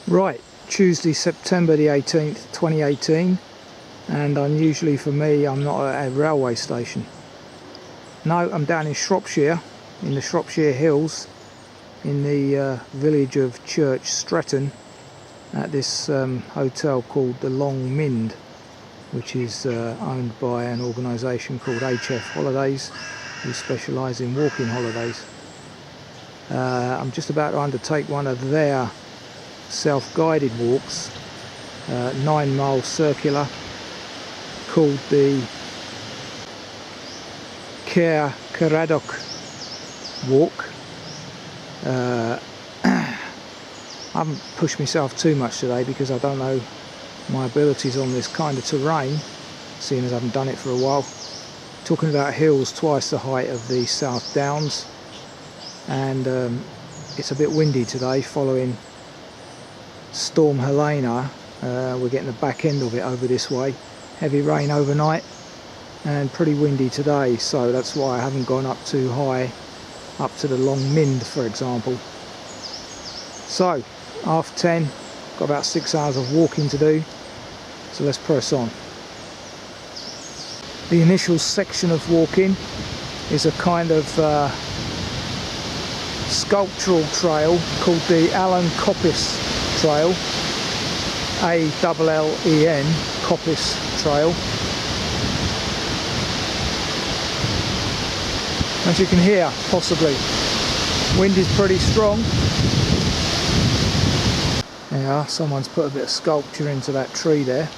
Right, Tuesday, September the 18th, 2018, and unusually for me, I'm not at a railway station. No, I'm down in Shropshire, in the Shropshire Hills, in the village of Church Stretton, at this hotel called the Long Mind, which is owned by an organisation called HF Holidays, who specialise in walking holidays. I'm just about to undertake one of their self-guided walks, 9-mile circular, called the Caer Caradog walk. I haven't pushed myself too much today because I don't know my abilities on this kind of terrain, seeing as I haven't done it for a while. Talking about hills twice the height of the South Downs, and it's a bit windy today following Storm Helena. We're getting the back end of it over this way. Heavy rain overnight and pretty windy today, so that's why I haven't gone up too high, up to the Long Mind for example. So 10:30, got about 6 hours of walking to do, so let's press on. The initial section of walking is a kind of sculptural trail called the Allen Coppice Trail, A-L-L-E-N, Coppice Trail. As you can hear, possibly, wind is pretty strong. Yeah, someone's put a bit of sculpture into that tree there,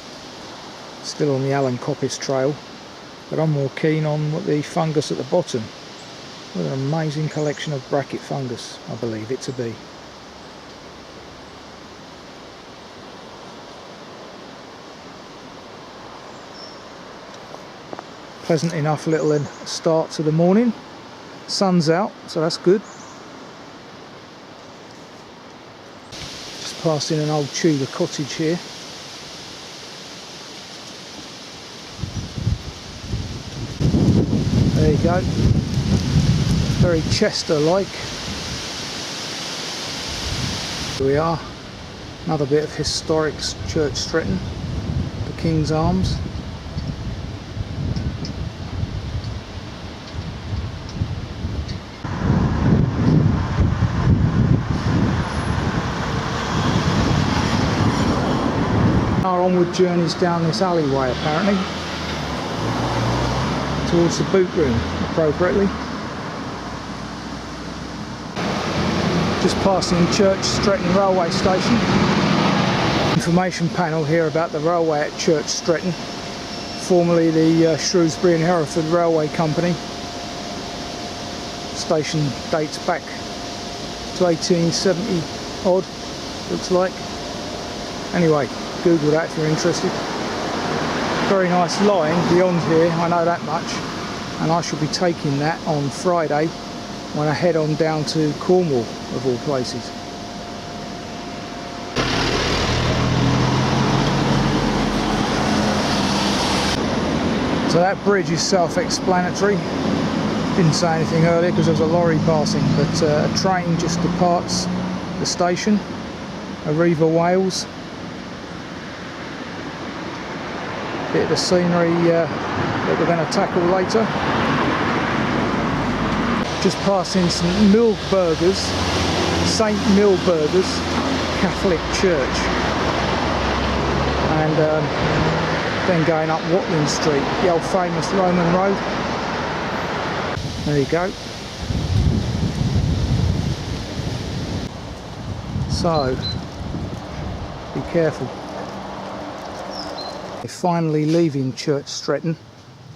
still on the Allen Coppice Trail, but I'm more keen on the fungus at the bottom. What an amazing collection of bracket fungus, I believe it to be. Pleasant enough little start to the morning. Sun's out, so that's good. Just passing an old Tudor cottage here. There you go. Very Chester-like. Here we are. Another bit of historic Church Stretton, the King's Arms. Our onward journeys down this alleyway apparently, towards the boot room appropriately. Just passing Church Stretton railway station. Information panel here about the railway at Church Stretton, formerly the Shrewsbury and Hereford Railway Company. Station dates back to 1870 odd, looks like. Anyway, Google that if you're interested. Very nice line beyond here, I know that much, and I shall be taking that on Friday when I head on down to Cornwall, of all places. So that bridge is self-explanatory. Didn't say anything earlier because there was a lorry passing, but a train just departs the station, Arriva Wales. Bit of the scenery that we're going to tackle later. Just passing St Milburgers, St Milburgers Catholic Church, and then going up Woodland Street, the old famous Roman road. There you go. So be careful. We're finally leaving Church Stretton,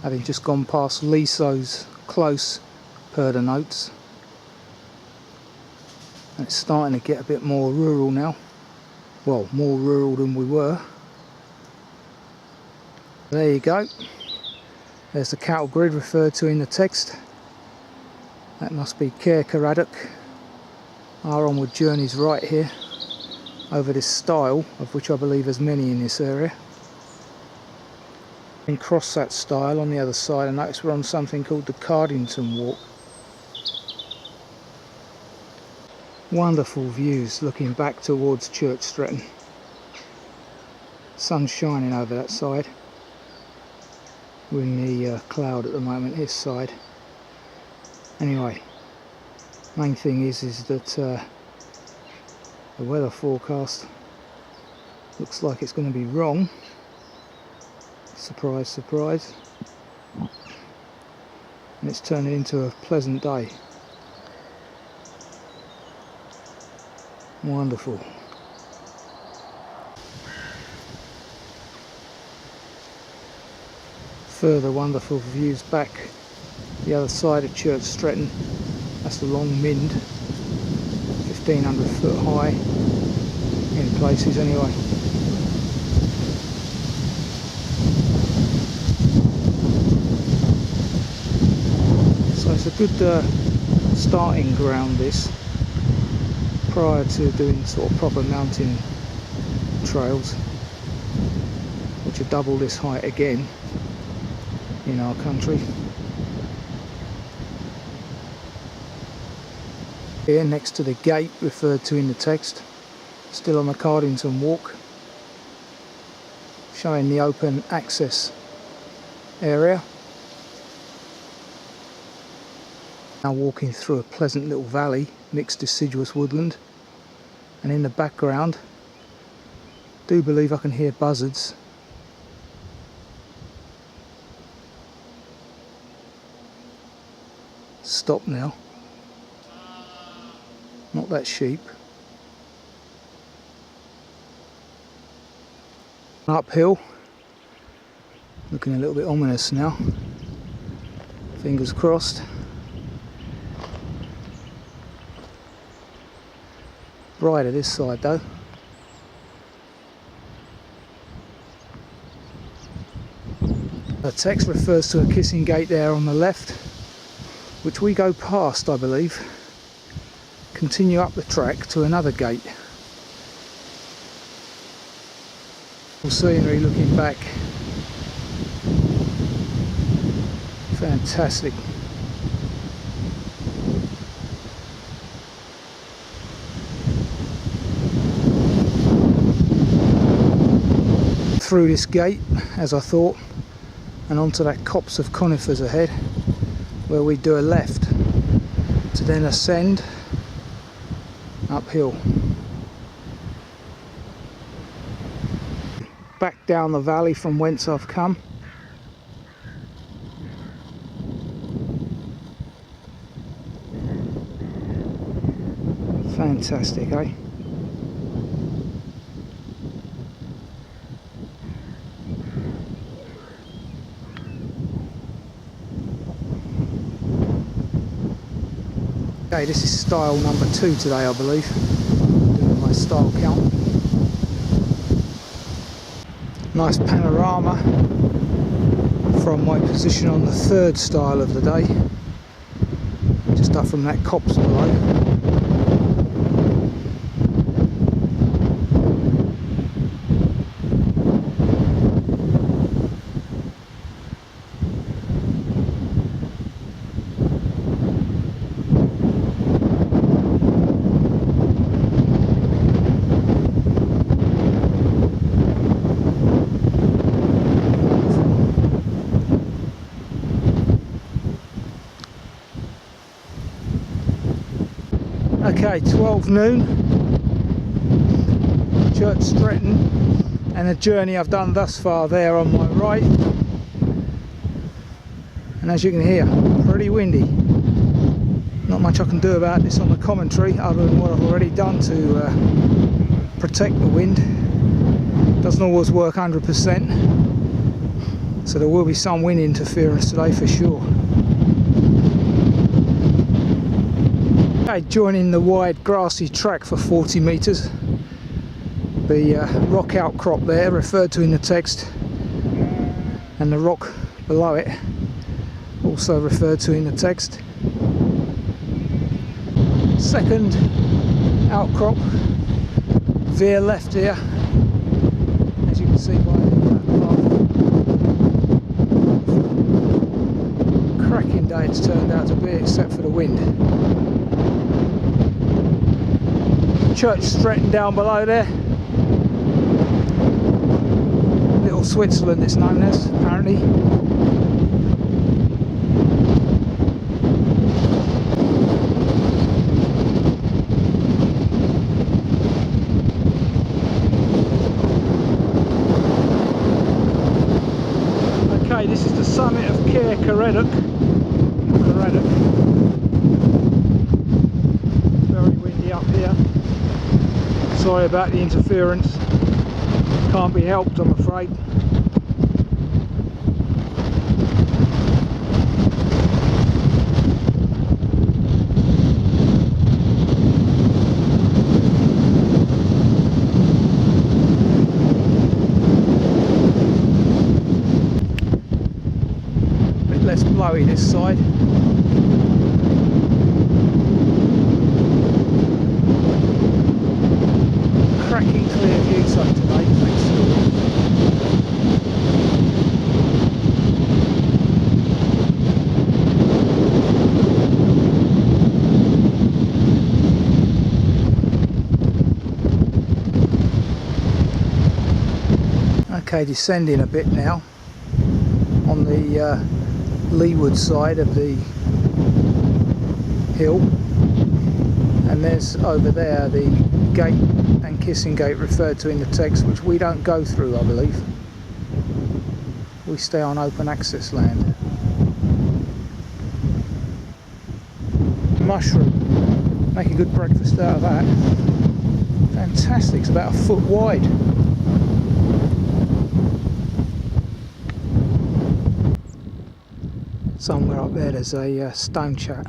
having just gone past Leeso's Close per the notes. And it's starting to get a bit more rural now. Well, more rural than we were. There you go. There's the cattle grid referred to in the text. That must be Caer Caradog. Our onward journey's right here, over this stile, of which I believe there's many in this area. And cross that stile on the other side, and notice we're on something called the Cardington Walk. Wonderful views looking back towards Church Stretton. Sun's shining over that side. We're in the cloud at the moment, this side. Anyway, main thing is that the weather forecast looks like it's going to be wrong. Surprise, surprise. And it's turning into a pleasant day. Wonderful. Further wonderful views back the other side of Church Stretton. That's the Long Mynd, 1500 foot high in places anyway. So it's a good starting ground, this, prior to doing sort of proper mountain trails, which are double this height again in our country. Here next to the gate referred to in the text, still on the Cardington Walk, showing the open access area. Now walking through a pleasant little valley, mixed deciduous woodland, and in the background I do believe I can hear buzzards. Stop now. Not that sheep. Uphill. Looking a little bit ominous now. Fingers crossed. Brighter this side though. The text refers to a kissing gate there on the left, which we go past, I believe. Continue up the track to another gate. Scenery looking back. Fantastic. Through this gate, as I thought, and onto that copse of conifers ahead, where we do a left to then ascend uphill. Back down the valley from whence I've come. Fantastic, eh? Okay, this is style number 2 today, I believe. Doing my style count. Nice panorama from my position on the 3rd style of the day, just up from that copse below. Okay, 12 noon, Church Stretton, and the journey I've done thus far there on my right. And as you can hear, pretty windy. Not much I can do about this on the commentary other than what I've already done to protect the wind. Doesn't always work 100%, so there will be some wind interference today for sure. Okay, joining the wide grassy track for 40 metres. The rock outcrop there referred to in the text, and the rock below it also referred to in the text. Second outcrop, veer left here, as you can see by the path. Cracking day it's turned out to be, except for the wind. Church Stretton down below there. Little Switzerland it's known as, apparently. Okay, this is the summit of Caer-Caredog. Very windy up here. Sorry about the interference. Can't be helped, I'm afraid. A bit less blowy this side. Cracking clear view so today, thanks to the wind. Okay, descending a bit now on the leeward side of the hill, and there's over there the gate and kissing gate referred to in the text, which we don't go through, I believe. We stay on open access land. Mushroom, make a good breakfast out of that. Fantastic, it's about a foot wide. Somewhere up there there's a stone chat.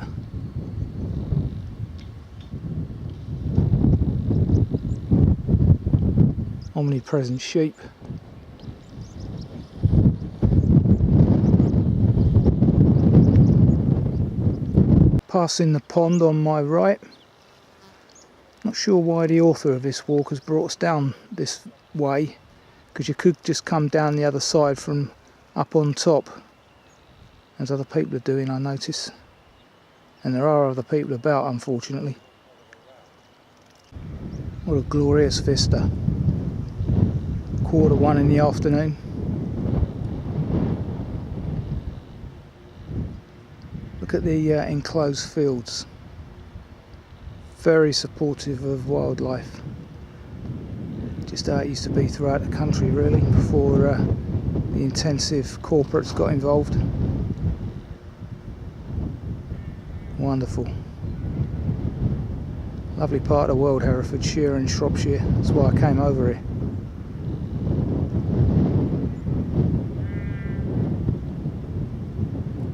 Omnipresent sheep. Passing the pond on my right. Not sure why the author of this walk has brought us down this way, because you could just come down the other side from up on top, as other people are doing, I notice. And there are other people about, unfortunately. What a glorious vista. 1:15 in the afternoon. Look at the enclosed fields. Very supportive of wildlife. Just how it used to be throughout the country, really, before the intensive corporates got involved. Wonderful. Lovely part of the world, Herefordshire and Shropshire. That's why I came over here.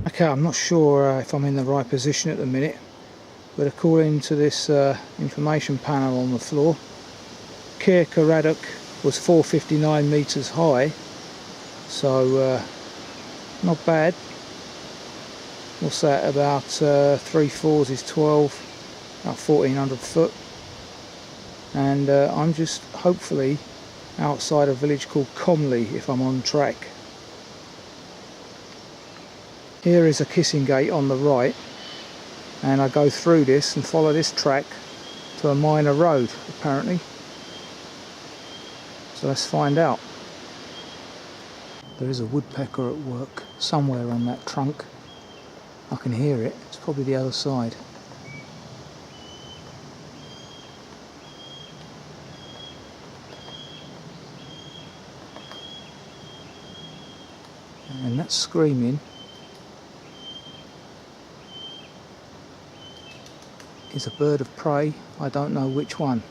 Okay, I'm not sure if I'm in the right position at the minute, but according to this information panel on the floor, Caer-Caredog was 459 metres high, so not bad. What's that, about 3 fours is 12, about 1400 foot. And I'm just hopefully outside a village called Comley, if I'm on track. Here is a kissing gate on the right, and I go through this and follow this track to a minor road, apparently. So let's find out. There is a woodpecker at work somewhere on that trunk. I can hear it. It's probably the other side. And that screaming is a bird of prey. I don't know which one.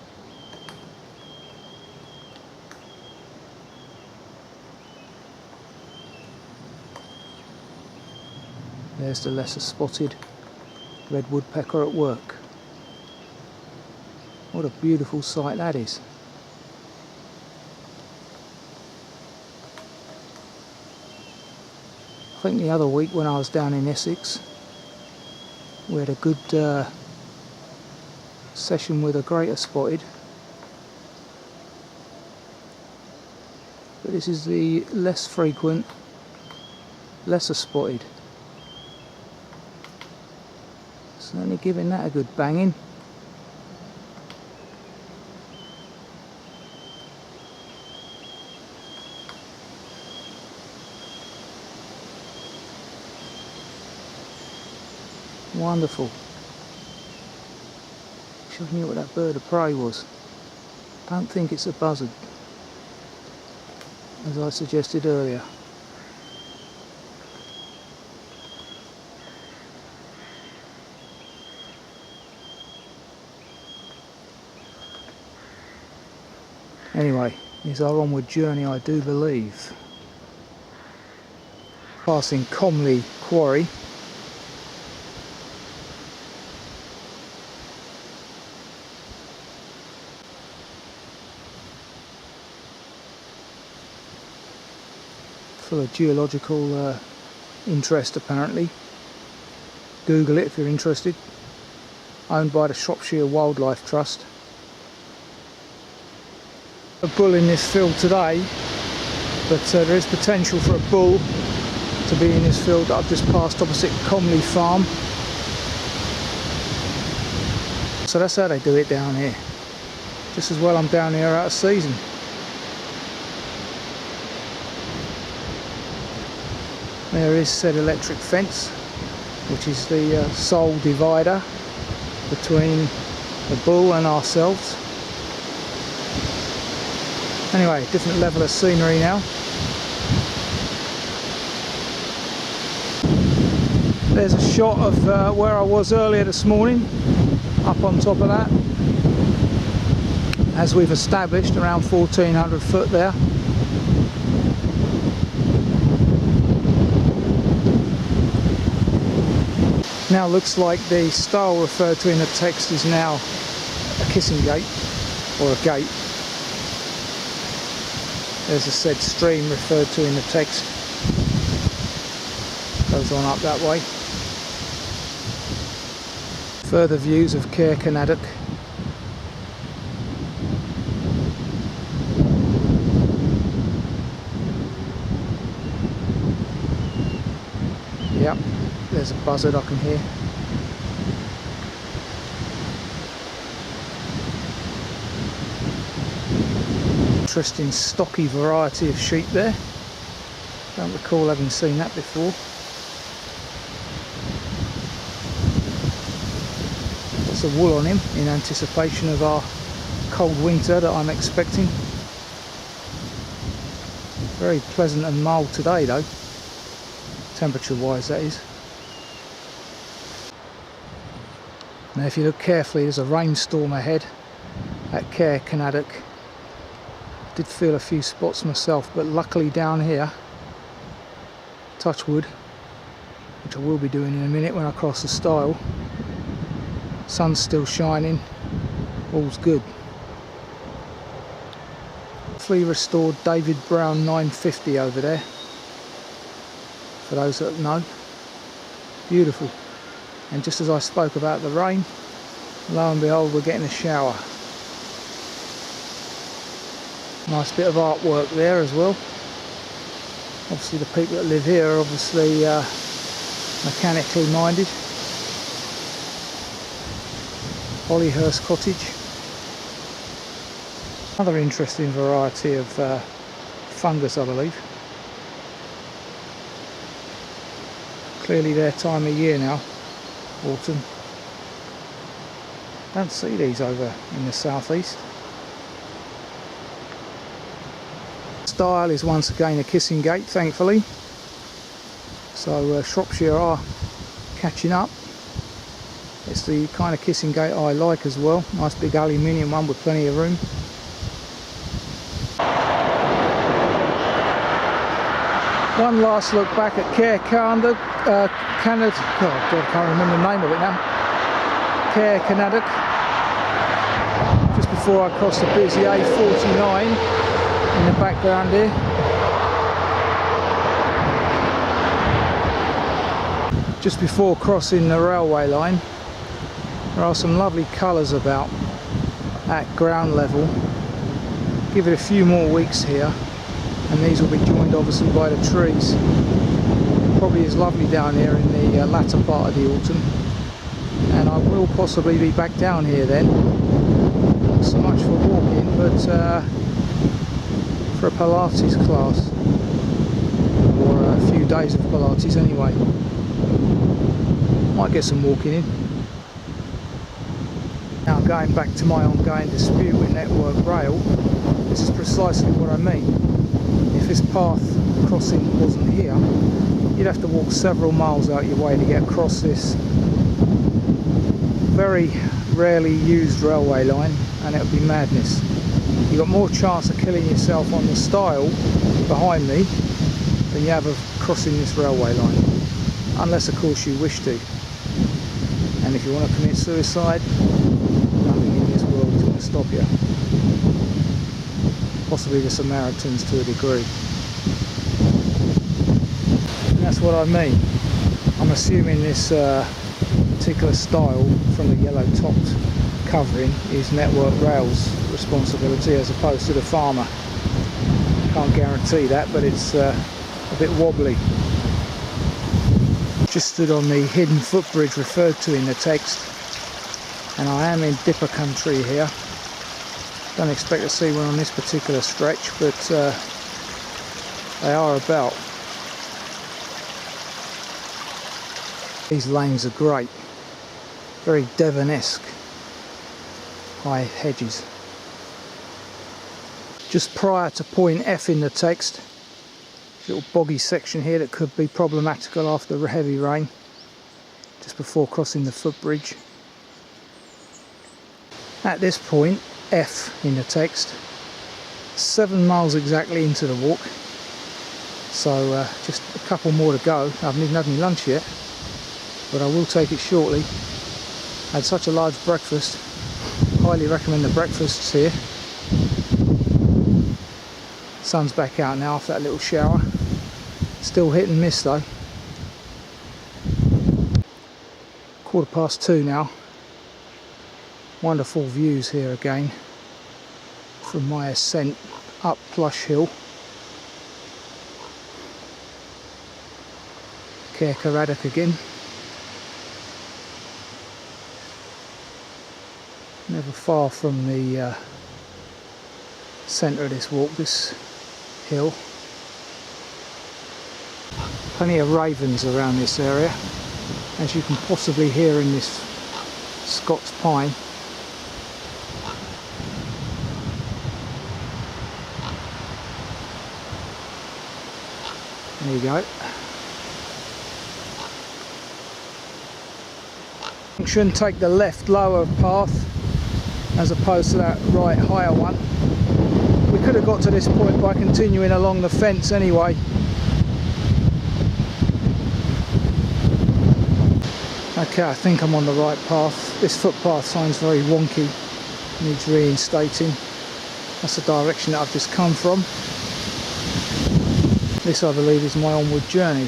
There's the lesser spotted red woodpecker at work. What a beautiful sight that is. I think the other week when I was down in Essex, we had a good session with a greater spotted. But this is the less frequent, lesser spotted. Certainly giving that a good banging. Wonderful. Wish I knew what that bird of prey was. Don't think it's a buzzard, as I suggested earlier. Anyway, it's our onward journey, I do believe. Passing Comley Quarry. Full of geological interest apparently. Google it if you're interested. Owned by the Shropshire Wildlife Trust. A bull in this field today, but there is potential for a bull to be in this field that I've just passed opposite Comley Farm. So that's how they do it down here. Just as well I'm down here out of season. There is said electric fence, which is the sole divider between the bull and ourselves. Anyway, different level of scenery now. There's a shot of where I was earlier this morning, up on top of that. As we've established, around 1400 foot there. Now looks like the stile referred to in the text is now a kissing gate, or a gate. There's a said stream referred to in the text. Goes on up that way. Further views of Caer Canadoc. Yep, there's a buzzard I can hear. Interesting stocky variety of sheep there. Don't recall having seen that before. Lots of wool on him in anticipation of our cold winter that I'm expecting. Very pleasant and mild today though, temperature wise that is. Now if you look carefully, there's a rainstorm ahead at Caer Canadoc. Did feel a few spots myself, but luckily down here, touch wood, which I will be doing in a minute when I cross the stile, sun's still shining, all's good. Fully restored David Brown 950 over there, for those that know. Beautiful. And just as I spoke about the rain, lo and behold we're getting a shower. Nice bit of artwork there as well. Obviously the people that live here are obviously mechanically minded. Hollyhurst Cottage. Another interesting variety of fungus I believe. Clearly their time of year now, autumn. Don't see these over in the southeast. Stile is once again a kissing gate, thankfully. So Shropshire are catching up. It's the kind of kissing gate I like as well. Nice big aluminium one with plenty of room. One last look back at Caer Canadoc. Oh God, I can't remember the name of it now. Caer Canadoc. Just before I cross the busy A49. In the background here. Just before crossing the railway line, there are some lovely colours about at ground level. Give it a few more weeks here and these will be joined obviously by the trees. Probably is lovely down here in the latter part of the autumn, and I will possibly be back down here then, not so much for walking but for a Pilates class, or a few days of Pilates anyway. Might get some walking in. Now going back to my ongoing dispute with Network Rail, this is precisely what I mean. If this path crossing wasn't here, you'd have to walk several miles out your way to get across this very rarely used railway line, and it would be madness. You've got more chance of killing yourself on the stile behind me than you have of crossing this railway line, unless of course you wish to. And if you want to commit suicide, nothing in this world is going to stop you. Possibly the Samaritans to a degree. And that's what I mean. I'm assuming this particular stile from the yellow topped covering is Network Rail's responsibility as opposed to the farmer. Can't guarantee that, but it's a bit wobbly. Just stood on the hidden footbridge referred to in the text, and I am in dipper country here. Don't expect to see one on this particular stretch, but they are about. These lanes are great, very Devon-esque, high hedges. Just prior to point F in the text, little boggy section here that could be problematical after the heavy rain, just before crossing the footbridge. At this point, F in the text, 7 miles exactly into the walk, so just a couple more to go. I haven't even had any lunch yet, but I will take it shortly. I had such a large breakfast, highly recommend the breakfasts here. Sun's back out now after that little shower. Still hit and miss though. 2:15 now. Wonderful views here again from my ascent up Plush Hill. Caercarraddock again. Never far from the centre of this walk, this hill. Plenty of ravens around this area, as you can possibly hear in this Scots pine. There you go. Junction, take the left lower path as opposed to that right higher one. We could have got to this point by continuing along the fence anyway. Okay, I think I'm on the right path. This footpath sign's very wonky, needs reinstating. That's the direction that I've just come from. This, I believe, is my onward journey,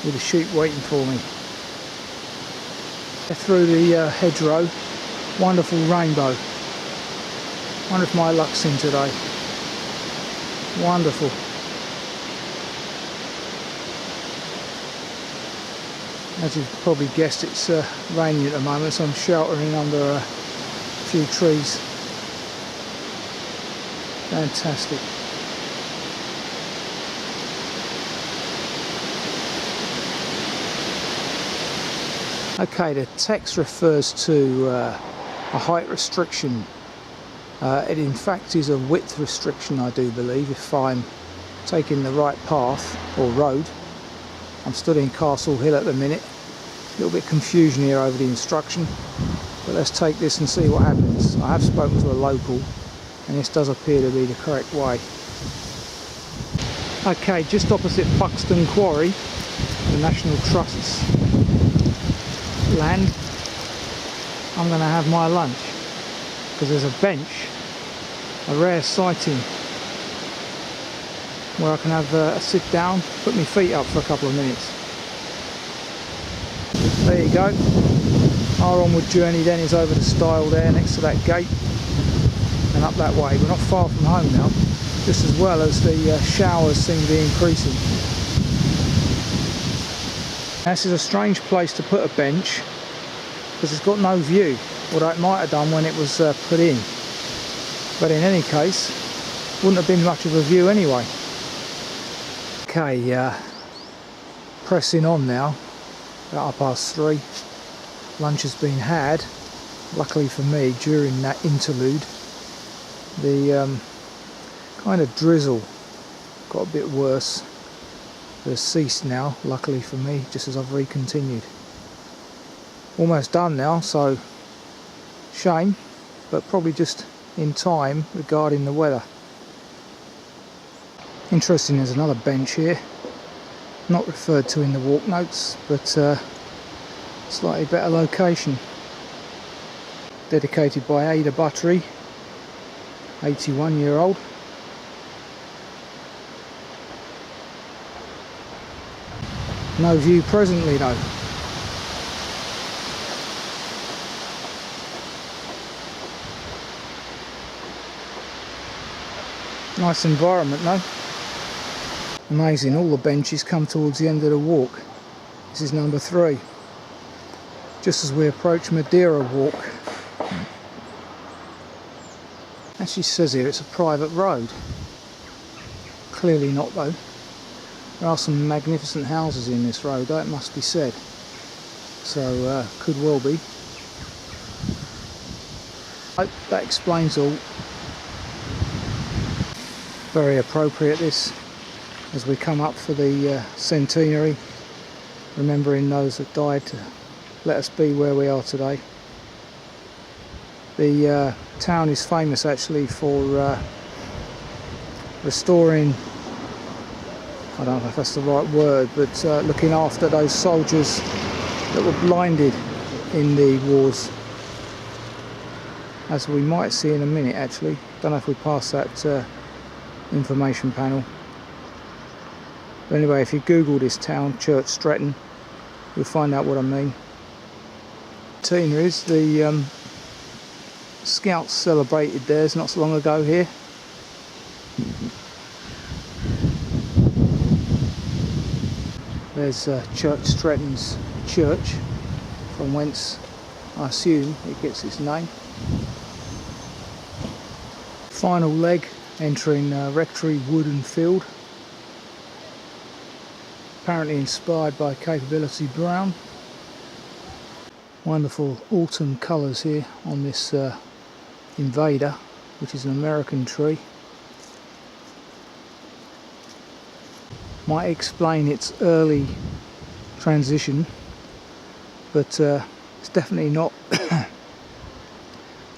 with the sheep waiting for me. Through the hedgerow, wonderful rainbow. Wonder if my luck's in today. Wonderful. As you've probably guessed, it's raining at the moment, so I'm sheltering under a few trees. Fantastic. Okay, the text refers to a height restriction. It in fact is a width restriction, I do believe, if I'm taking the right path or road. I'm stood in Castle Hill at the minute. A little bit of confusion here over the instruction, but let's take this and see what happens. I have spoken to a local, and this does appear to be the correct way. Okay, just opposite Buxton Quarry, the National Trust's land, I'm going to have my lunch, because there's a bench, a rare sighting, where I can have a sit down, put my feet up for a couple of minutes. There you go. Our onward journey then is over the stile there next to that gate and up that way. We're not far from home now, just as well as the showers seem to be increasing. This is a strange place to put a bench because it's got no view, although it might have done when it was put in. But in any case, wouldn't have been much of a view anyway. Okay, pressing on now. about 3:30. Lunch has been had. Luckily for me, during that interlude, the kind of drizzle got a bit worse. It's ceased now, luckily for me, just as I've recontinued. Almost done now, so shame, but probably just in time regarding the weather. Interesting, there's another bench here, not referred to in the walk notes, but slightly better location. Dedicated by Ada Buttery, 81-year-old. No view presently though. Nice environment though. Amazing, all the benches come towards the end of the walk. This is number 3. Just as we approach Madeira Walk. Actually says here it's a private road. Clearly not though. There are some magnificent houses in this road, though, it must be said. So, could well be. Oh, that explains all. Very appropriate this, as we come up for the centenary, remembering those that died to let us be where we are today. The town is famous actually for restoring, I don't know if that's the right word, but looking after those soldiers that were blinded in the wars, as we might see in a minute actually. Don't know if we pass that information panel. But anyway, if you Google this town, Church Stretton, you'll find out what I mean. Tina is the Scouts celebrated theirs not so long ago here. There's Church Stretton's church, from whence I assume it gets its name. Final leg entering Rectory Woodland Field, apparently inspired by Capability Brown. Wonderful autumn colours here on this Invader, which is an American tree. Might explain its early transition, but it's definitely not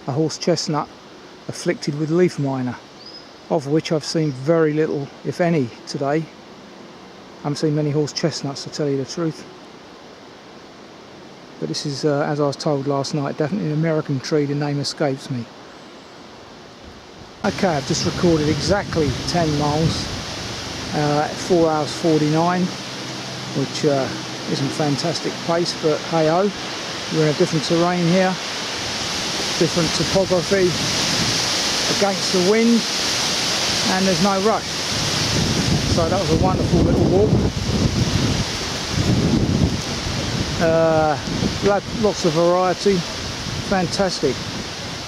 a horse chestnut afflicted with leaf miner, of which I've seen very little, if any, today. I haven't seen many horse chestnuts, to tell you the truth. But this is, as I was told last night, definitely an American tree. The name escapes me. Okay, I've just recorded exactly 10 miles at 4 hours 49, which isn't fantastic pace, but hey ho, we're in a different terrain here, different topography, against the wind, and there's no rush. So that was a wonderful little walk. Lots of variety, fantastic.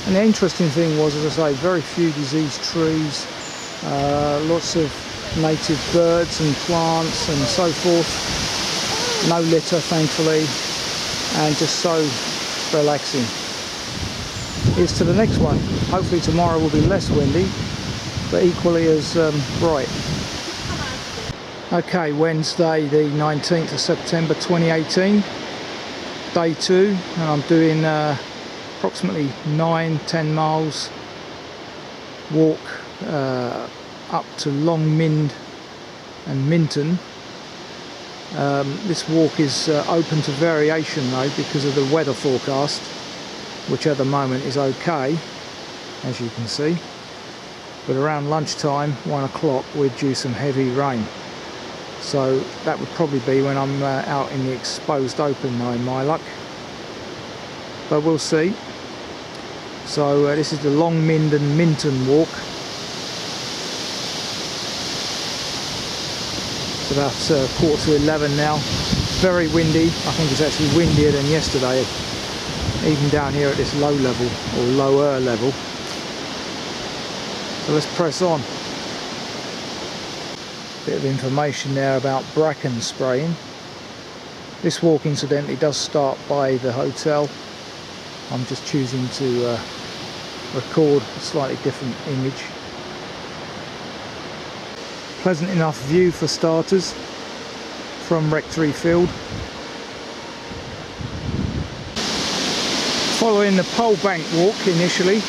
And the interesting thing was, as I say, very few diseased trees, lots of native birds and plants and so forth. No litter, thankfully, and just so relaxing. Here's to the next one. Hopefully tomorrow will be less windy, but equally as bright. Okay, Wednesday the 19th of September 2018, day 2, and I'm doing approximately 9-10 miles walk up to Longmynd and Minton. This walk is open to variation though, because of the weather forecast, which at the moment is okay, as you can see, but around lunchtime, 1 o'clock, we're due some heavy rain. So that would probably be when I'm out in the exposed open though, in my luck, but we'll see. So this is the Longmynd and Minton walk. It's about 10:45 now. Very windy. I think it's actually windier than yesterday, even down here at this low level, or lower level. So let's press on. Bit of information there about bracken spraying. This walk incidentally does start by the hotel. I'm just choosing to record a slightly different image. Pleasant enough view for starters from Rectory Field. Following the pole bank walk initially.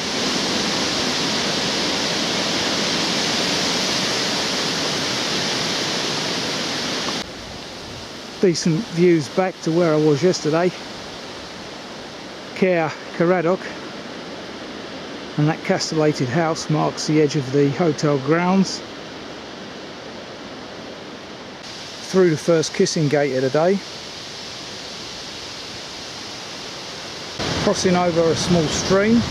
Decent views back to where I was yesterday. Caradoc, and that castellated house marks the edge of the hotel grounds. Through the first kissing gate of the day. Crossing over a small stream.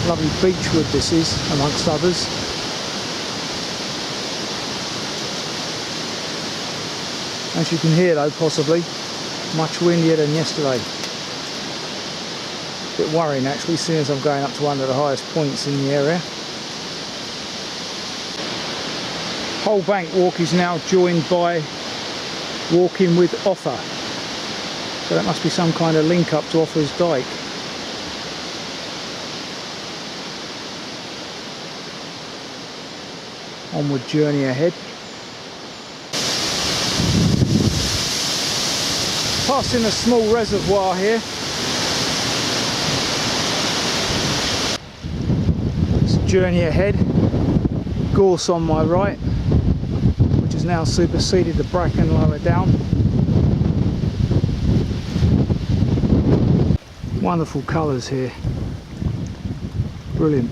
Lovely beechwood this is, amongst others. As you can hear though, possibly much windier than yesterday. A bit worrying actually, seeing as I'm going up to one of the highest points in the area. Pole bank walk is now joined by walking with Offa. So that must be some kind of link up to Offa's Dyke. Onward journey ahead. Passing a small reservoir here. It's journey ahead. Gorse on my right, which has now superseded the bracken lower down. Wonderful colours here. Brilliant.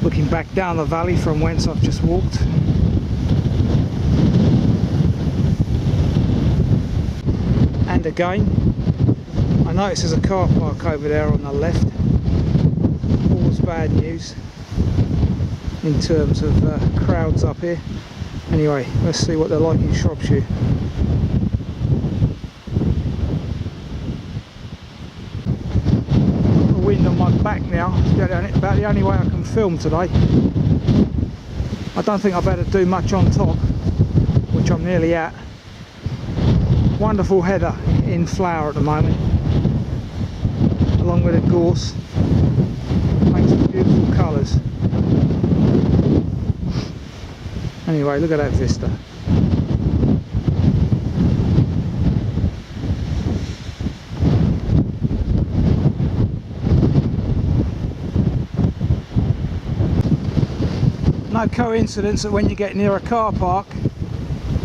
Looking back down the valley from whence I've just walked. And again, I notice there's a car park over there on the left. Always bad news in terms of crowds up here. Anyway, let's see what they're like in Shropshire. Wind on my back now. It's about the only way I can film today. I don't think I better do much on top, which I'm nearly at. Wonderful heather in flower at the moment, along with a gorse. Makes some beautiful colours. Anyway, look at that vista. No coincidence that when you get near a car park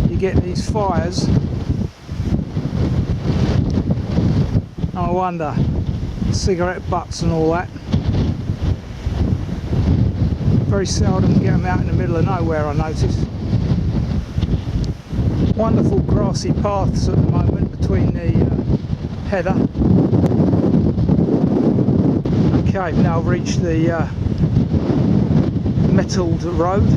you get these fires. No wonder. Cigarette butts and all that. Very seldom get them out in the middle of nowhere, I notice. Wonderful grassy paths at the moment between the heather. Okay, now I've reached the metalled road.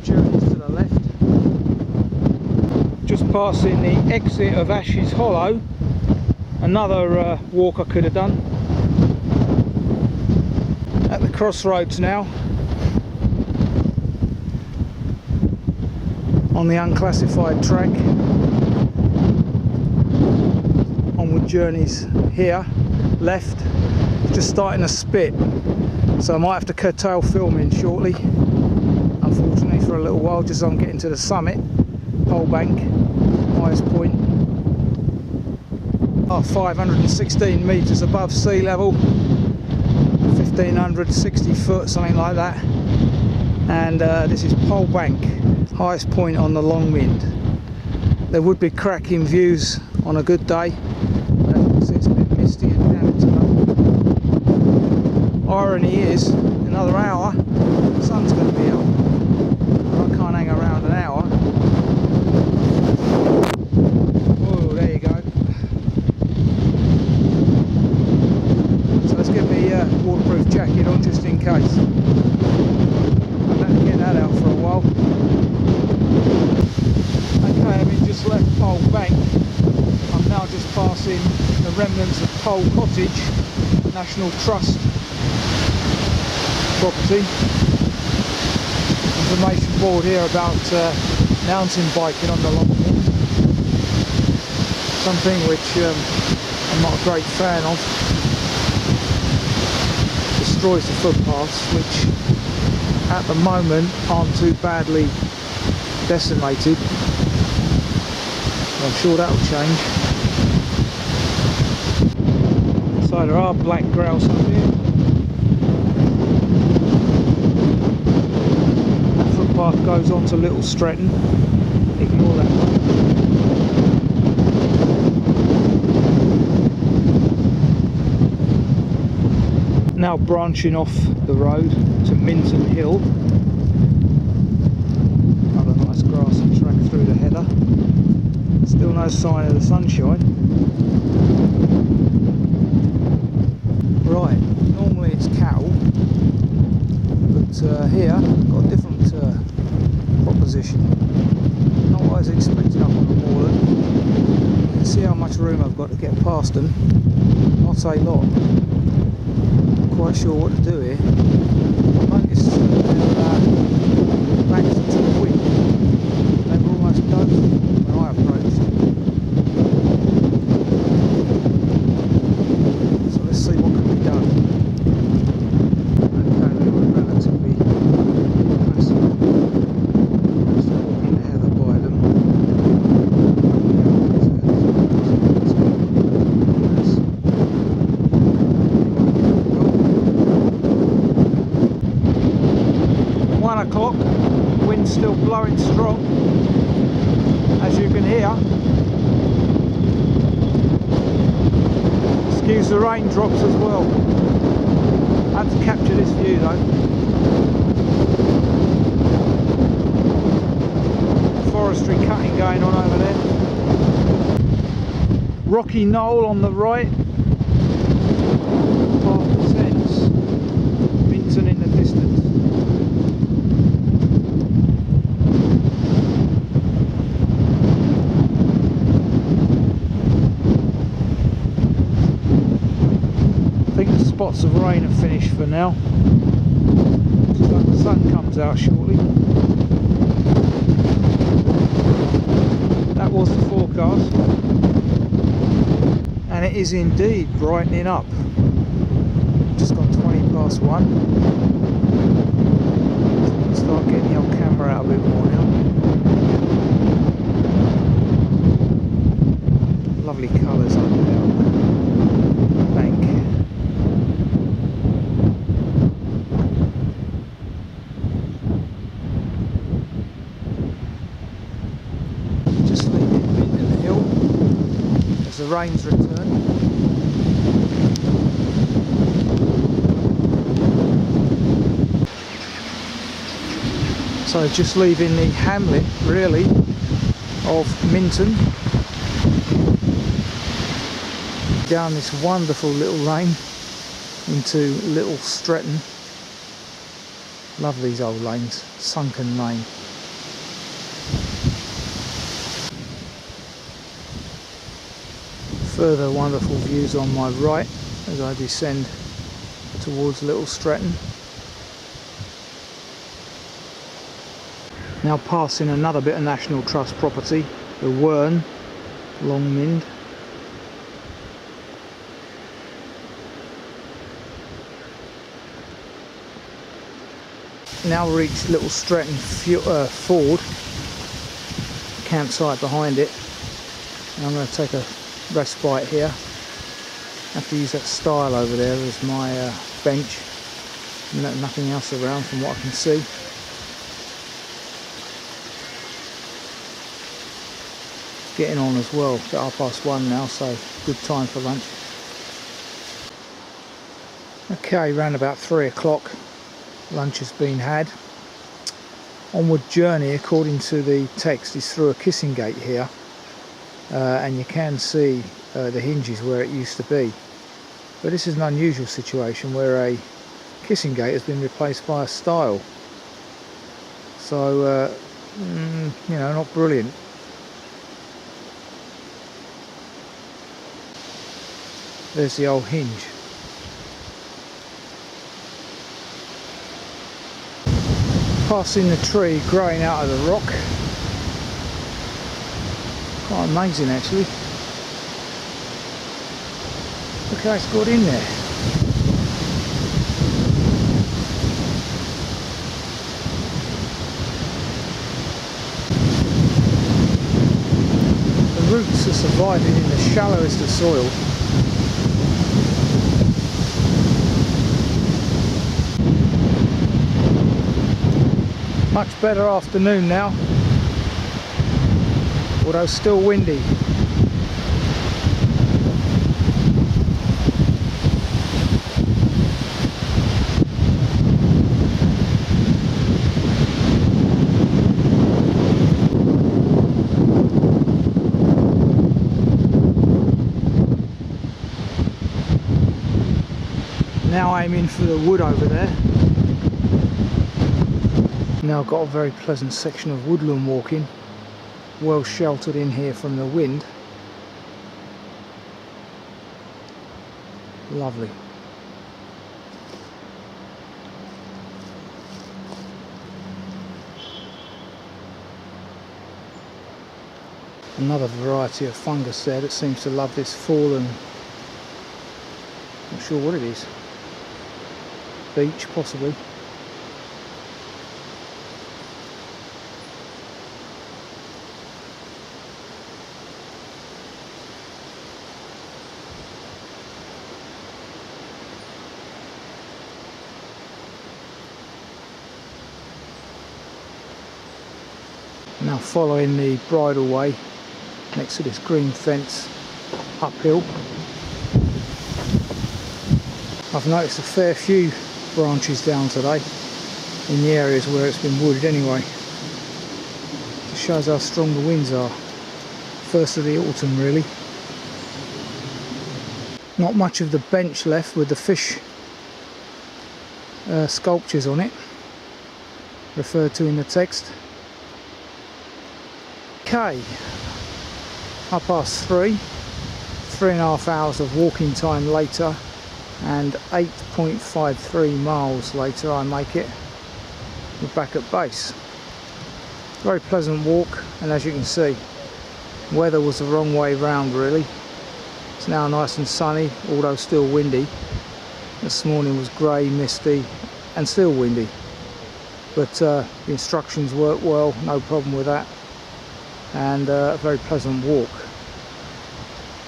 Journeys to the left. Just passing the exit of Ashes Hollow. Another walk I could have done. At the crossroads now. On the unclassified track. Onward journeys here, left, just starting to spit, so I might have to curtail filming shortly, unfortunately, for a little while, just as I'm getting to the summit, pole bank, highest point, 516 metres above sea level, 1560 foot, something like that, and this is pole bank, highest point on the long wind. There would be cracking views on a good day. It's a bit misty and damp tonight. Irony is, another hour, the sun's going to be out. I can't hang around an hour. Oh, there you go. So let's get me a waterproof jacket on just in case. I'll have to get that out for a while. Okay, having just left Pole Bank, I'm now just passing the remnants of Pole Cottage National Trust property. Information board here about mountain biking on the long hill. Something which I'm not a great fan of. Destroys the footpaths, which at the moment aren't too badly decimated. I'm sure that will change. So there are black grouse up here. That footpath goes on to Little Stretton. Ignore that one. Now branching off the road to Minton Hill. Another nice grassy track through the heather. Still no sign of the sunshine. Right, normally it's cattle, but here I've got a different proposition. Not what I was expecting up on the moorland. You can see how much room I've got to get past them. Not a lot. Not quite sure what to do here. I noticed their backs are too quick. They were almost dozing when I approached. So let's see what can be done. Okay, they were relatively passive. Just walking the heather by them. O'clock, wind's still blowing strong, as you can hear. Excuse the raindrops as well. I had to capture this view though. Forestry cutting going on over there. Rocky knoll on the right. Half the sense. Minton in the distance. Spots of rain have finished for now. Looks like the sun comes out shortly. That was the forecast, and it is indeed brightening up. Just gone 20 past 1. So I'll start getting the old camera out a bit more now. Lovely colours up there on the bank. The rains return. So just leaving the hamlet really of Minton, down this wonderful little lane into Little Stretton. Love these old lanes, sunken lane. Further wonderful views on my right as I descend towards Little Stretton. Now passing another bit of National Trust property, the Wern, Longmind. Now reached Little Stretton Ford, campsite behind it. And I'm going to take a respite here. I have to use that stile over there as my bench. Nothing else around from what I can see. Getting on as well, it's 1:30 now, so good time for lunch. Okay, round about 3 o'clock, lunch has been had. Onward journey, according to the text, is through a kissing gate here, and you can see the hinges where it used to be. But this is an unusual situation where a kissing gate has been replaced by a stile. So, you know, not brilliant. There's the old hinge. Passing the tree growing out of the rock. Quite amazing actually. Look how it's got in there. The roots are surviving in the shallowest of soil. Much better afternoon now, although still windy. Now aiming for the wood over there. Now got a very pleasant section of woodland walking, well sheltered in here from the wind. Lovely. Another variety of fungus there that seems to love this fallen, not sure what it is, beech possibly. Now following the bridleway next to this green fence uphill. I've noticed a fair few branches down today in the areas where it's been wooded anyway. It shows how strong the winds are. First of the autumn really. Not much of the bench left with the fish sculptures on it, referred to in the text. Okay, 3:30, 3.5 hours of walking time later, and 8.53 miles later I make it. We're back at base. Very pleasant walk, and as you can see, weather was the wrong way round really. It's now nice and sunny, although still windy. This morning was grey, misty, and still windy. But the instructions work well, no problem with that. And a very pleasant walk.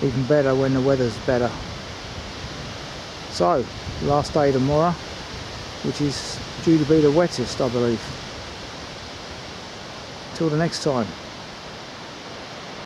Even better when the weather's better. So, last day tomorrow, which is due to be the wettest, I believe. Till the next time.